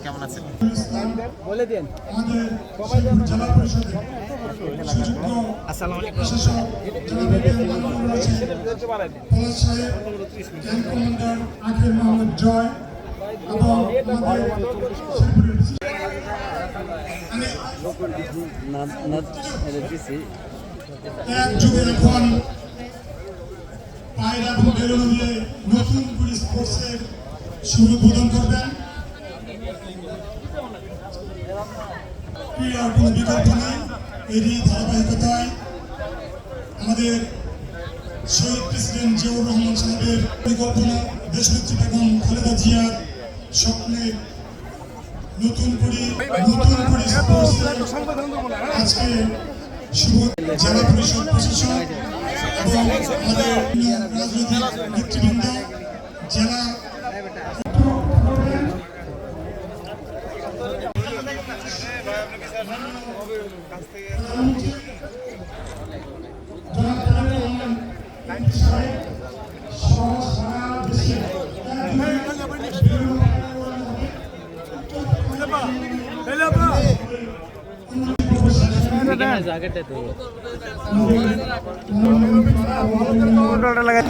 কেমন আছেন? বলে দিন। আসসালামু আলাইকুম। এক যুগের এখন পায়রা এবং বেলুন দিয়ে নতুন করে স্পোর্টসের শুভ উদ্বোধন করবেন। ক্রীড়ার কোনো বিকল্প নেই। এরই ধারাবাহিকতায় আমাদের শহীদ প্রেসিডেন্ট জিয়াউর রহমান সাহেবের পরিকল্পনা, দেশনেত্রী বেগম খালেদা জিয়ার স্বপ্নে নতুন করে স্পোর্টসের আজকে শুভ জেলা পরিষদ প্রশাসন এবং আমাদের রাজনৈতিক নেতৃবৃন্দ জেলা জ্যাকেটে তো লাগা